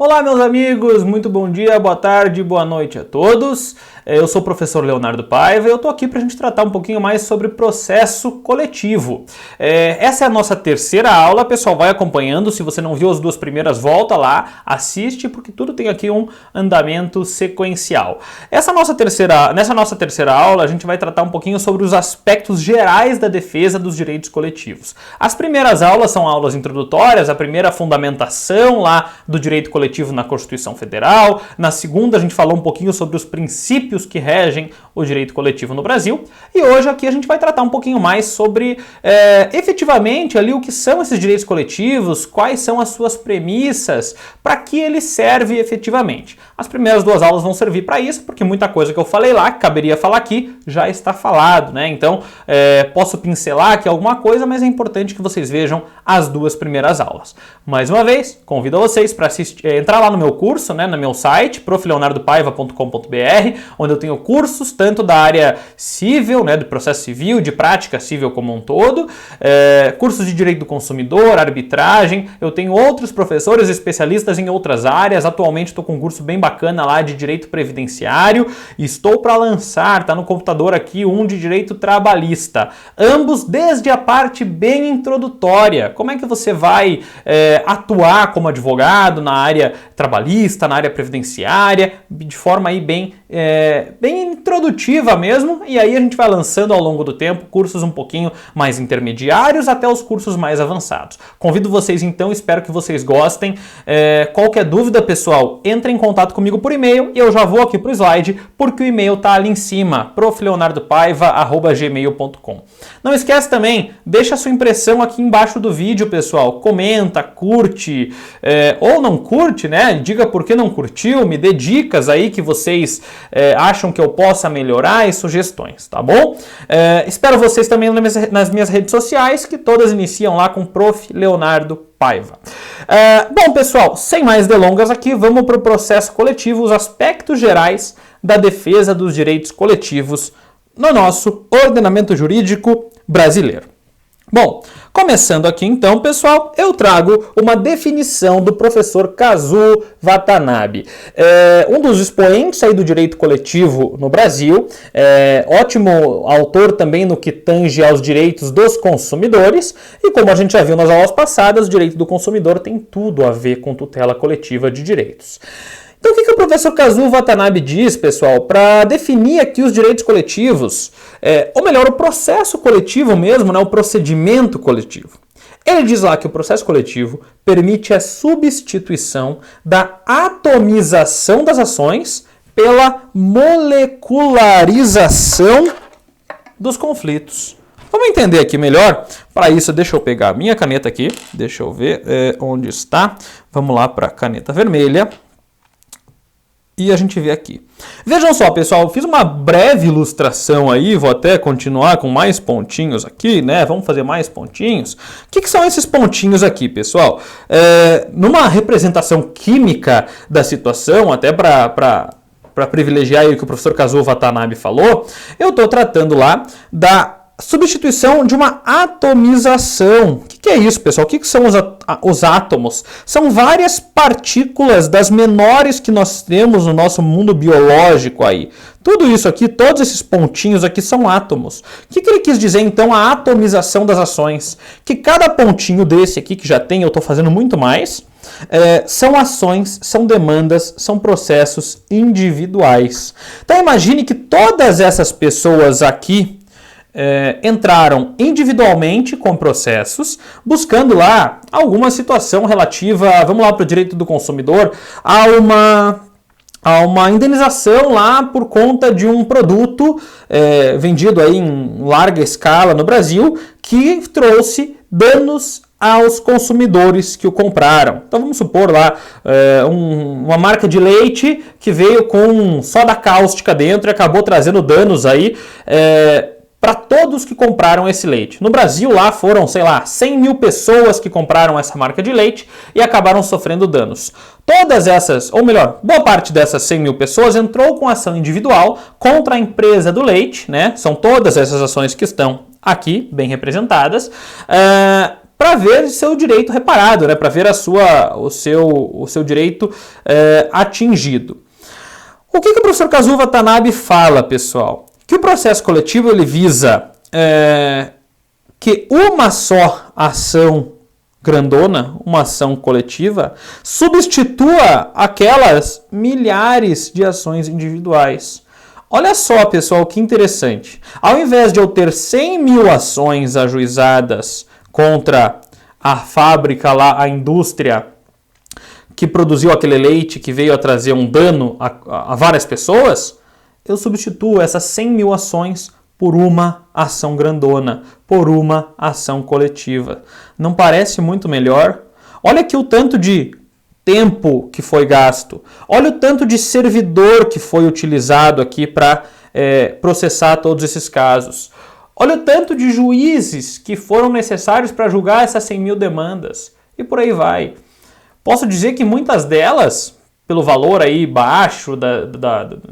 Olá, meus amigos, muito bom dia, boa tarde, boa noite a todos. Eu sou o professor Leonardo Paiva e eu estou aqui para a gente tratar um pouquinho mais sobre processo coletivo. Essa é a nossa terceira aula, pessoal, vai acompanhando. Se você não viu as duas primeiras, volta lá, assiste, porque tudo tem aqui um andamento sequencial. Nessa nossa terceira aula, a gente vai tratar um pouquinho sobre os aspectos gerais da defesa dos direitos coletivos. As primeiras aulas são aulas introdutórias, a primeira a fundamentação lá do direito coletivo na Constituição Federal. Na segunda, a gente falou um pouquinho sobre os princípios que regem o direito coletivo no Brasil. E hoje aqui a gente vai tratar um pouquinho mais sobre efetivamente ali o que são esses direitos coletivos, quais são as suas premissas, para que ele serve efetivamente. As primeiras duas aulas vão servir para isso, porque muita coisa que eu falei lá, que caberia falar aqui, já está falado, né? Então, posso pincelar aqui alguma coisa, mas é importante que vocês vejam as duas primeiras aulas. Mais uma vez, convido vocês para entrar lá no meu curso, né, no meu site, profleonardopaiva.com.br, onde eu tenho cursos tanto da área civil, né, do processo civil, de prática civil como um todo, cursos de direito do consumidor, arbitragem. Eu tenho outros professores especialistas em outras áreas. Atualmente estou com um curso bem bacana lá de direito previdenciário e estou para lançar, tá no computador aqui, um de direito trabalhista. Ambos desde a parte bem introdutória. Como é que você vai atuar como advogado na área trabalhista, na área previdenciária, de forma aí bem introdutiva mesmo, e aí a gente vai lançando ao longo do tempo cursos um pouquinho mais intermediários até os cursos mais avançados. Convido vocês então, espero que vocês gostem. Qualquer dúvida, pessoal, entre em contato comigo por e-mail e eu já vou aqui pro slide, porque o e-mail tá ali em cima, profleonardopaiva@gmail.com. Não esquece também, deixa a sua impressão aqui embaixo do vídeo, pessoal, comenta, curte, ou não curte, né? Diga por que não curtiu, me dê dicas aí que vocês acham que eu possa melhorar e sugestões, tá bom? Espero vocês também nas minhas redes sociais, que todas iniciam lá com Prof. Leonardo Paiva. Bom, pessoal, sem mais delongas aqui, vamos para o processo coletivo, os aspectos gerais da defesa dos direitos coletivos no nosso ordenamento jurídico brasileiro. Bom, começando aqui então, pessoal, eu trago uma definição do professor Kazuo Watanabe, um dos expoentes aí do direito coletivo no Brasil, ótimo autor também no que tange aos direitos dos consumidores, e como a gente já viu nas aulas passadas, o direito do consumidor tem tudo a ver com tutela coletiva de direitos. Então, o que o professor Kazuo Watanabe diz, pessoal, para definir aqui os direitos coletivos, ou melhor, o processo coletivo mesmo, né, o procedimento coletivo? Ele diz lá que o processo coletivo permite a substituição da atomização das ações pela molecularização dos conflitos. Vamos entender aqui melhor? Para isso, deixa eu pegar a minha caneta aqui, deixa eu ver onde está. Vamos lá para a caneta vermelha. E a gente vê aqui. Vejam só, pessoal, eu fiz uma breve ilustração aí, vou até continuar com mais pontinhos aqui, né? Vamos fazer mais pontinhos. O que são esses pontinhos aqui, pessoal? Numa representação química da situação, até para privilegiar o que o professor Kazuo Watanabe falou, eu estou tratando lá da substituição de uma atomização. O que é isso, pessoal? O que são os átomos? São várias partículas das menores que nós temos no nosso mundo biológico aí. Tudo isso aqui, todos esses pontinhos aqui são átomos. O que ele quis dizer, então, a atomização das ações? Que cada pontinho desse aqui, que já tem, eu estou fazendo muito mais, são ações, são demandas, são processos individuais. Então, imagine que todas essas pessoas aqui entraram individualmente com processos, buscando lá alguma situação relativa, vamos lá para o direito do consumidor, a uma indenização lá por conta de um produto vendido aí em larga escala no Brasil, que trouxe danos aos consumidores que o compraram. Então vamos supor lá uma marca de leite que veio com soda cáustica dentro e acabou trazendo danos aí para todos que compraram esse leite. No Brasil, lá foram, 100 mil pessoas que compraram essa marca de leite e acabaram sofrendo danos. Todas essas, ou melhor, boa parte dessas 100 mil pessoas entrou com ação individual contra a empresa do leite, né? São todas essas ações que estão aqui, bem representadas, para ver seu direito reparado, né? Para ver o seu direito atingido. O que o professor Kazuo Watanabe fala, pessoal? Que o processo coletivo ele visa que uma só ação grandona, uma ação coletiva, substitua aquelas milhares de ações individuais. Olha só, pessoal, que interessante. Ao invés de eu ter 100 mil ações ajuizadas contra a fábrica lá, a indústria que produziu aquele leite que veio a trazer um dano a várias pessoas, eu substituo essas 100 mil ações por uma ação grandona, por uma ação coletiva. Não parece muito melhor? Olha aqui o tanto de tempo que foi gasto. Olha o tanto de servidor que foi utilizado aqui para processar todos esses casos. Olha o tanto de juízes que foram necessários para julgar essas 100 mil demandas. E por aí vai. Posso dizer que muitas delas, pelo valor aí baixo,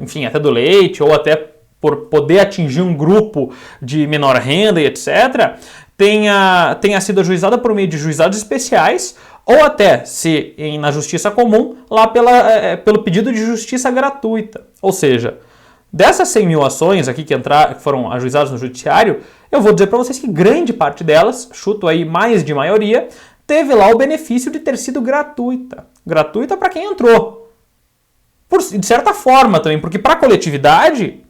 enfim, até do leite, ou até por poder atingir um grupo de menor renda e etc., tenha sido ajuizada por meio de juizados especiais, ou até, se na justiça comum, lá pelo pedido de justiça gratuita. Ou seja, dessas 100 mil ações aqui que foram ajuizadas no judiciário, eu vou dizer para vocês que grande parte delas, chuto aí mais de maioria, teve lá o benefício de ter sido gratuita. Gratuita para quem entrou. De certa forma também, porque para a coletividade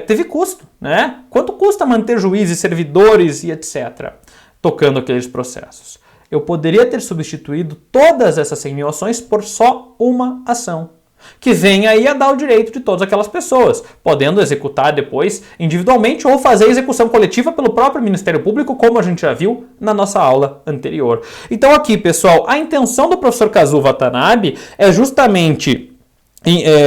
teve custo, né? Quanto custa manter juízes, servidores e etc. tocando aqueles processos? Eu poderia ter substituído todas essas 100 mil ações por só uma ação, que vem aí a dar o direito de todas aquelas pessoas, podendo executar depois individualmente ou fazer execução coletiva pelo próprio Ministério Público, como a gente já viu na nossa aula anterior. Então aqui, pessoal, a intenção do professor Kazuo Watanabe é justamente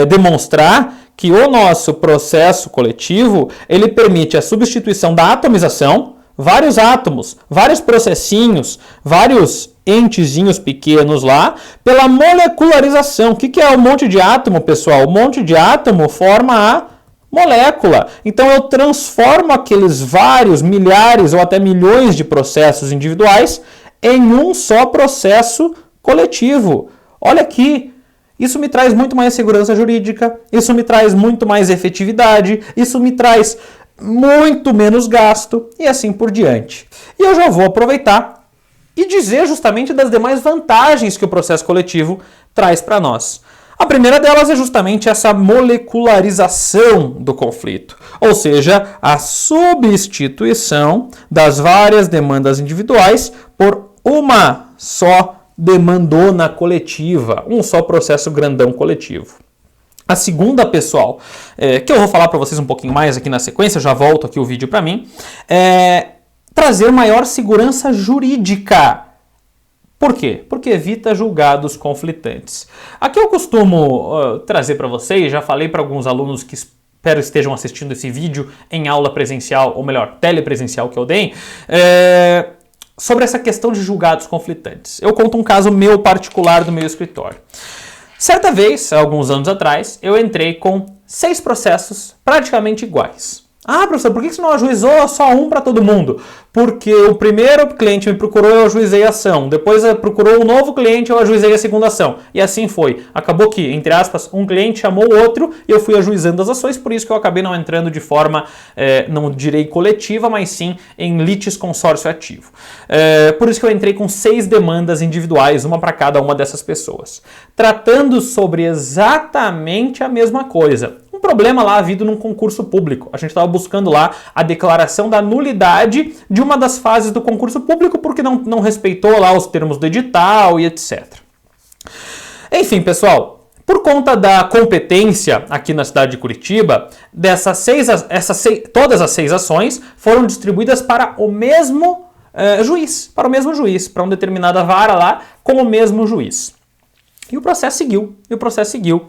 demonstrar que o nosso processo coletivo ele permite a substituição da atomização, vários átomos, vários processinhos, vários entezinhos pequenos lá, pela molecularização. O que é um monte de átomo, pessoal? Um monte de átomo forma a molécula. Então eu transformo aqueles vários milhares ou até milhões de processos individuais em um só processo coletivo. Olha aqui. Isso me traz muito mais segurança jurídica, isso me traz muito mais efetividade, isso me traz muito menos gasto e assim por diante. E eu já vou aproveitar e dizer justamente das demais vantagens que o processo coletivo traz para nós. A primeira delas é justamente essa molecularização do conflito, ou seja, a substituição das várias demandas individuais por uma só demandona coletiva, um só processo grandão coletivo. A segunda, pessoal, que eu vou falar para vocês um pouquinho mais aqui na sequência, já volto aqui o vídeo para mim, é trazer maior segurança jurídica. Por quê? Porque evita julgados conflitantes. Aqui eu costumo trazer para vocês, já falei para alguns alunos que espero estejam assistindo esse vídeo em aula presencial, ou melhor, telepresencial que eu dei, sobre essa questão de julgados conflitantes. Eu conto um caso meu particular do meu escritório. Certa vez, há alguns anos atrás, eu entrei com 6 processos praticamente iguais. Ah, professor, por que você não ajuizou só um para todo mundo? Porque o primeiro cliente me procurou, eu ajuizei a ação. Depois procurou um novo cliente, eu ajuizei a segunda ação. E assim foi. Acabou que, entre aspas, um cliente chamou o outro e eu fui ajuizando as ações, por isso que eu acabei não entrando de forma, não direi coletiva, mas sim em litisconsórcio ativo. Por isso que eu entrei com 6 demandas individuais, uma para cada uma dessas pessoas. Tratando sobre exatamente a mesma coisa. Um problema lá havido num concurso público. A gente estava buscando lá a declaração da nulidade de uma das fases do concurso público porque não respeitou lá os termos do edital e etc. Enfim, pessoal, por conta da competência aqui na cidade de Curitiba, todas as 6 ações foram distribuídas para o mesmo juiz, para uma determinada vara lá com o mesmo juiz. E o processo seguiu.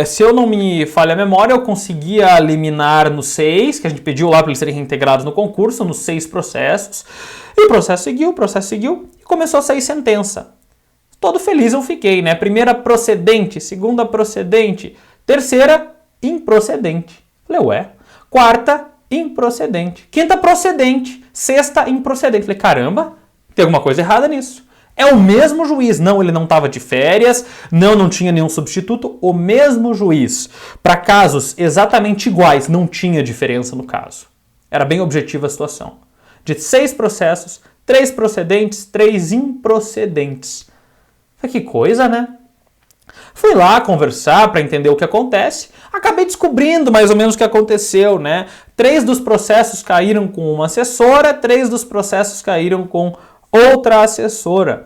Se eu não me falha a memória, eu conseguia liminar nos 6, que a gente pediu lá para eles serem reintegrados no concurso, nos 6 processos. E o processo seguiu e começou a sair sentença. Todo feliz eu fiquei, né? Primeira procedente, segunda procedente, terceira improcedente. Falei, ué. Quarta, improcedente. Quinta, procedente. Sexta, improcedente. Falei, caramba, Tem alguma coisa errada nisso. É o mesmo juiz. Não, ele não estava de férias, não tinha nenhum substituto, o mesmo juiz. Para casos exatamente iguais, não tinha diferença no caso. Era bem objetiva a situação. De 6 processos, 3 procedentes, 3 improcedentes. Que coisa, né? Fui lá conversar para entender o que acontece, acabei descobrindo mais ou menos o que aconteceu, né? 3 dos processos caíram com uma assessora, 3 dos processos caíram com outra assessora.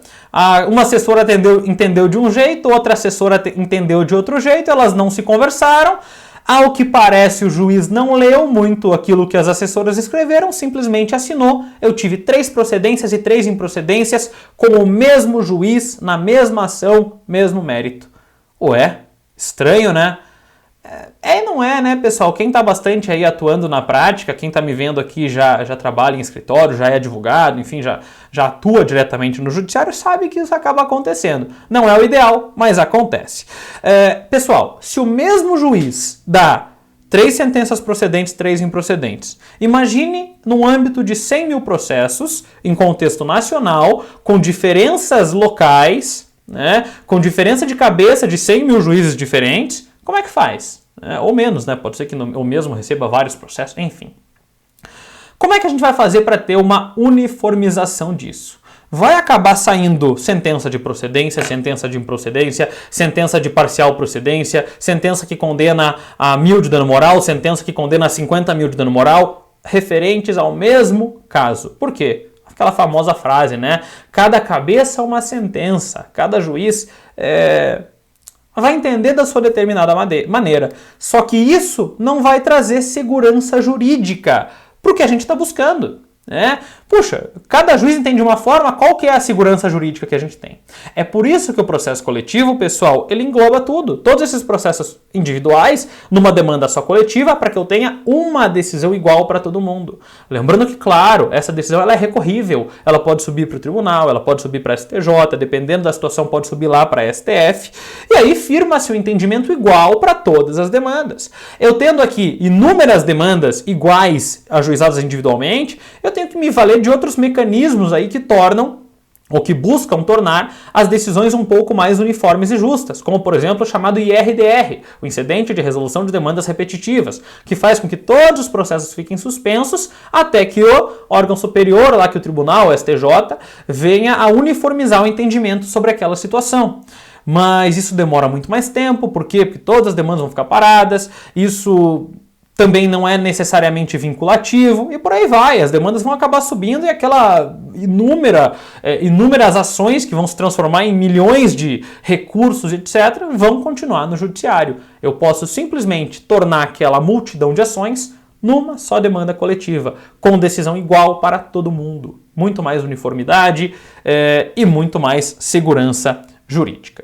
Uma assessora entendeu de um jeito, outra assessora entendeu de outro jeito, elas não se conversaram. Ao que parece, o juiz não leu muito aquilo que as assessoras escreveram, simplesmente assinou. Eu tive 3 procedências e 3 improcedências com o mesmo juiz, na mesma ação, mesmo mérito. Ué, estranho, né? Não é, né, pessoal? Quem está bastante aí atuando na prática, quem está me vendo aqui já trabalha em escritório, já é advogado, enfim, já atua diretamente no judiciário, sabe que isso acaba acontecendo. Não é o ideal, mas acontece. Pessoal, se o mesmo juiz dá 3 sentenças procedentes, 3 improcedentes, imagine no âmbito de 100 mil processos, em contexto nacional, com diferenças locais, né, com diferença de cabeça de 100 mil juízes diferentes, como é que faz? Ou menos, né? Pode ser que eu mesmo receba vários processos, enfim. Como é que a gente vai fazer para ter uma uniformização disso? Vai acabar saindo sentença de procedência, sentença de improcedência, sentença de parcial procedência, sentença que condena a 1.000 de dano moral, sentença que condena a 50 mil de dano moral, referentes ao mesmo caso. Por quê? Aquela famosa frase, né? Cada cabeça uma sentença, cada juiz vai entender da sua determinada maneira. Só que isso não vai trazer segurança jurídica para o que a gente está buscando. Puxa, cada juiz entende de uma forma, qual que é a segurança jurídica que a gente tem? É por isso que o processo coletivo, pessoal, ele engloba tudo. Todos esses processos individuais, numa demanda só coletiva, para que eu tenha uma decisão igual para todo mundo. Lembrando que, claro, essa decisão ela é recorrível. Ela pode subir para o tribunal, ela pode subir para a STJ, dependendo da situação, pode subir lá para a STF. E aí firma-se o entendimento igual para todas as demandas. Eu tendo aqui inúmeras demandas iguais ajuizadas individualmente, eu tenho que me valer de outros mecanismos aí que tornam ou que buscam tornar as decisões um pouco mais uniformes e justas, como por exemplo o chamado IRDR, o Incidente de Resolução de Demandas Repetitivas, que faz com que todos os processos fiquem suspensos até que o órgão superior, lá que o tribunal, o STJ, venha a uniformizar o entendimento sobre aquela situação. Mas isso demora muito mais tempo, por quê? Porque todas as demandas vão ficar paradas, isso também não é necessariamente vinculativo e por aí vai. As demandas vão acabar subindo e aquela inúmeras ações que vão se transformar em milhões de recursos, etc., vão continuar no judiciário. Eu posso simplesmente tornar aquela multidão de ações numa só demanda coletiva, com decisão igual para todo mundo. Muito mais uniformidade e muito mais segurança jurídica.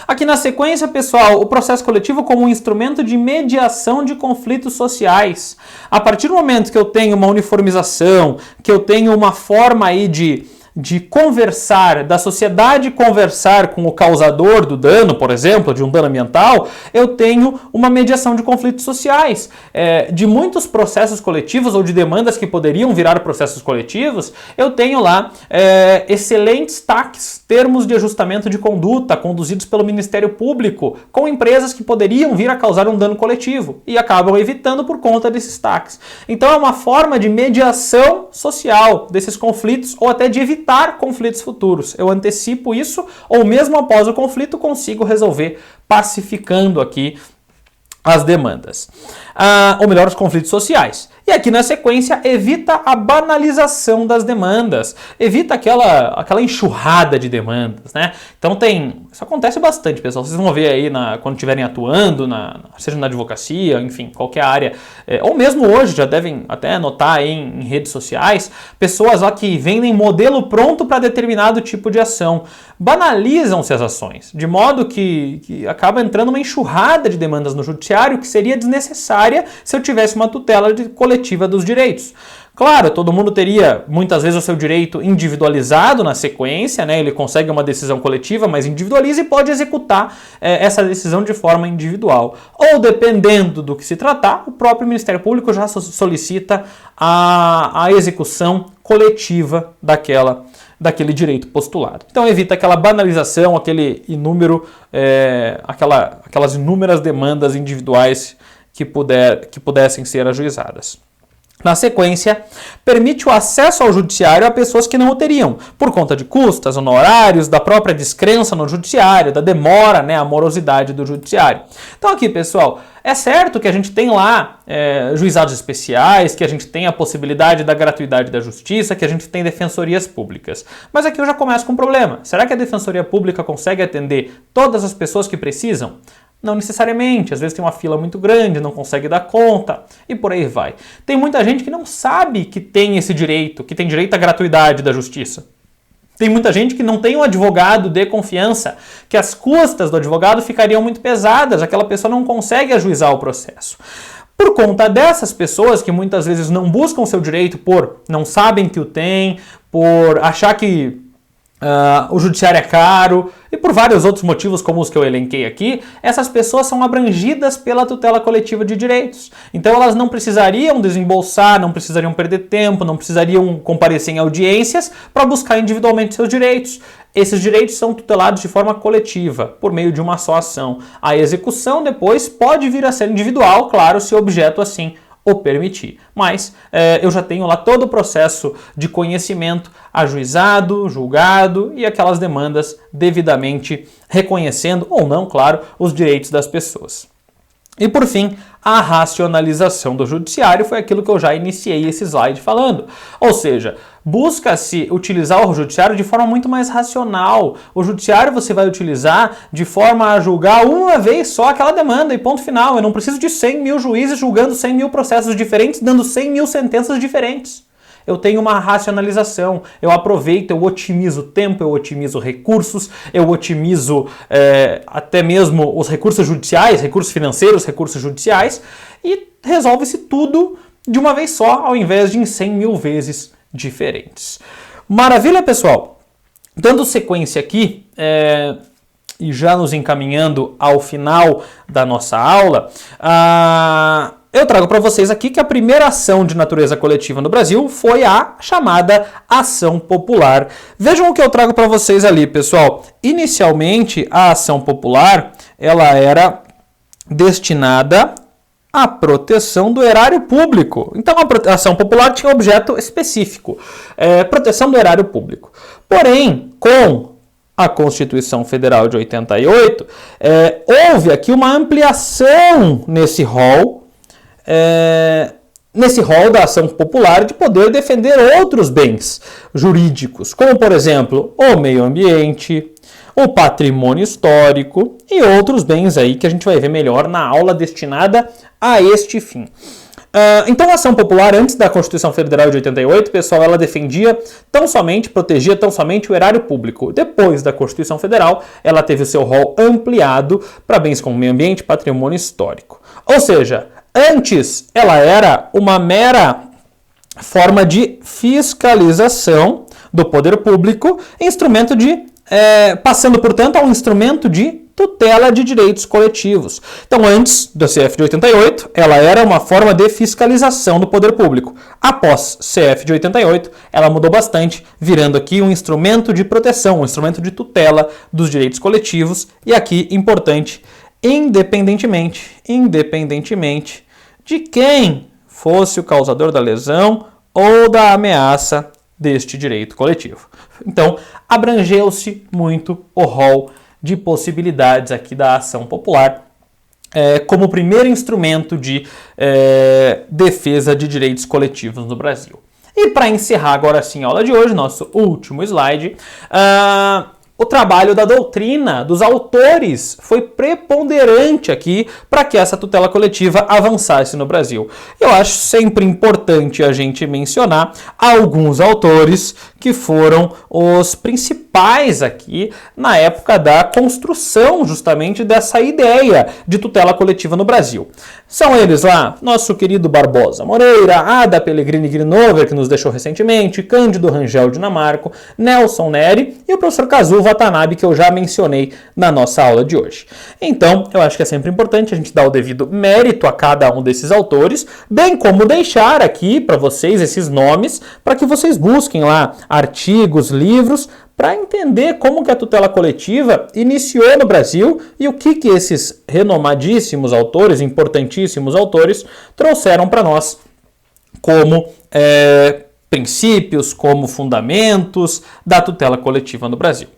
Aqui na sequência, pessoal, o processo coletivo como um instrumento de mediação de conflitos sociais. A partir do momento que eu tenho uma uniformização, que eu tenho uma forma aí de conversar, da sociedade conversar com o causador do dano, por exemplo, de um dano ambiental, eu tenho uma mediação de conflitos sociais. De muitos processos coletivos ou de demandas que poderiam virar processos coletivos, eu tenho lá excelentes TACs, termos de ajustamento de conduta, conduzidos pelo Ministério Público, com empresas que poderiam vir a causar um dano coletivo e acabam evitando por conta desses TACs. Então é uma forma de mediação social desses conflitos ou até de evitar conflitos futuros. Eu antecipo isso ou mesmo após o conflito consigo resolver pacificando aqui as demandas. Ou melhor, os conflitos sociais. E aqui na sequência, evita a banalização das demandas. Evita aquela enxurrada de demandas, né? Então isso acontece bastante, pessoal. Vocês vão ver aí quando estiverem atuando, seja na advocacia, enfim, qualquer área. Ou mesmo hoje, já devem até notar aí em redes sociais, pessoas lá que vendem modelo pronto para determinado tipo de ação. Banalizam-se as ações, de modo que acaba entrando uma enxurrada de demandas no judiciário que seria desnecessária se eu tivesse uma tutela coletiva coletiva dos direitos. Claro, todo mundo teria muitas vezes o seu direito individualizado na sequência, né? Ele consegue uma decisão coletiva, mas individualiza e pode executar essa decisão de forma individual. Ou, dependendo do que se tratar, o próprio Ministério Público já solicita a execução coletiva daquele direito postulado. Então evita aquela banalização, aquelas inúmeras demandas individuais que pudessem ser ajuizadas. Na sequência, permite o acesso ao judiciário a pessoas que não o teriam, por conta de custas, honorários, da própria descrença no judiciário, da demora, né, a morosidade do judiciário. Então aqui, pessoal, é certo que a gente tem lá juizados especiais, que a gente tem a possibilidade da gratuidade da justiça, que a gente tem defensorias públicas. Mas aqui eu já começo com um problema. Será que a defensoria pública consegue atender todas as pessoas que precisam? Não necessariamente, às vezes tem uma fila muito grande, não consegue dar conta e por aí vai. Tem muita gente que não sabe que tem esse direito, que tem direito à gratuidade da justiça. Tem muita gente que não tem um advogado de confiança, que as custas do advogado ficariam muito pesadas, aquela pessoa não consegue ajuizar o processo. Por conta dessas pessoas que muitas vezes não buscam o seu direito por não sabem que o tem, por achar que o judiciário é caro e por vários outros motivos como os que eu elenquei aqui, essas pessoas são abrangidas pela tutela coletiva de direitos. Então elas não precisariam desembolsar, não precisariam perder tempo, não precisariam comparecer em audiências para buscar individualmente seus direitos. Esses direitos são tutelados de forma coletiva, por meio de uma só ação. A execução depois pode vir a ser individual, claro, se o objeto assim o permitir. Mas eu já tenho lá todo o processo de conhecimento ajuizado, julgado e aquelas demandas devidamente reconhecendo ou não, claro, os direitos das pessoas. E por fim, a racionalização do judiciário foi aquilo que eu já iniciei esse slide falando. Ou seja, busca-se utilizar o judiciário de forma muito mais racional. O judiciário você vai utilizar de forma a julgar uma vez só aquela demanda e ponto final. Eu não preciso de 100 mil juízes julgando 100 mil processos diferentes, dando 100 mil sentenças diferentes. Eu tenho uma racionalização, eu aproveito, eu otimizo tempo, eu otimizo recursos, eu otimizo até mesmo os recursos judiciais, recursos financeiros, recursos judiciais, e resolve-se tudo de uma vez só, ao invés de em 100 mil vezes diferentes. Maravilha, pessoal? Dando sequência aqui, e já nos encaminhando ao final da nossa aula, eu trago para vocês aqui que a primeira ação de natureza coletiva no Brasil foi a chamada ação popular. Vejam o que eu trago para vocês ali, pessoal. Inicialmente, a ação popular ela era destinada à proteção do erário público. Então, a ação popular tinha um objeto específico, proteção do erário público. Porém, com a Constituição Federal de 88, houve aqui uma ampliação nesse rol da ação popular de poder defender outros bens jurídicos, como, por exemplo, o meio ambiente, o patrimônio histórico e outros bens aí que a gente vai ver melhor na aula destinada a este fim. Então, a ação popular, antes da Constituição Federal de 88, pessoal, ela protegia tão somente o erário público. Depois da Constituição Federal, ela teve o seu rol ampliado para bens como meio ambiente e patrimônio histórico. Ou seja, antes, ela era uma mera forma de fiscalização do poder público, passando, portanto, a um instrumento de tutela de direitos coletivos. Então, antes do CF de 88, ela era uma forma de fiscalização do poder público. Após CF de 88, ela mudou bastante, virando aqui um instrumento de proteção, um instrumento de tutela dos direitos coletivos. E aqui, importante, independentemente de quem fosse o causador da lesão ou da ameaça deste direito coletivo. Então, abrangeu-se muito o rol de possibilidades aqui da ação popular como primeiro instrumento de defesa de direitos coletivos no Brasil. E para encerrar agora sim a aula de hoje, nosso último slide, o trabalho da doutrina, dos autores, foi preponderante aqui para que essa tutela coletiva avançasse no Brasil. Eu acho sempre importante a gente mencionar alguns autores que foram os principais principais aqui na época da construção justamente dessa ideia de tutela coletiva no Brasil. São eles lá, nosso querido Barbosa Moreira, Ada Pellegrini Grinover, que nos deixou recentemente, Cândido Rangel Dinamarco, Nelson Neri e o professor Kazuo Watanabe, que eu já mencionei na nossa aula de hoje. Então, eu acho que é sempre importante a gente dar o devido mérito a cada um desses autores, bem como deixar aqui para vocês esses nomes, para que vocês busquem lá artigos, livros, para entender como que a tutela coletiva iniciou no Brasil e o que esses renomadíssimos autores, importantíssimos autores, trouxeram para nós como princípios, como fundamentos da tutela coletiva no Brasil.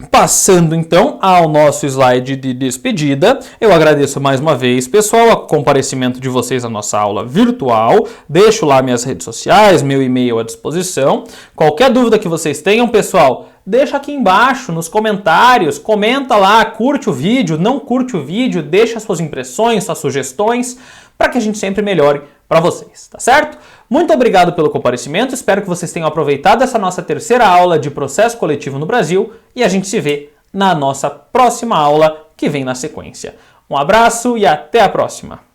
Passando então ao nosso slide de despedida, eu agradeço mais uma vez, pessoal, o comparecimento de vocês à nossa aula virtual. Deixo lá minhas redes sociais, meu e-mail à disposição. Qualquer dúvida que vocês tenham, pessoal, deixa aqui embaixo nos comentários, comenta lá, curte o vídeo, não curte o vídeo, deixa suas impressões, suas sugestões, para que a gente sempre melhore para vocês, tá certo? Muito obrigado pelo comparecimento, espero que vocês tenham aproveitado essa nossa terceira aula de processo coletivo no Brasil e a gente se vê na nossa próxima aula que vem na sequência. Um abraço e até a próxima!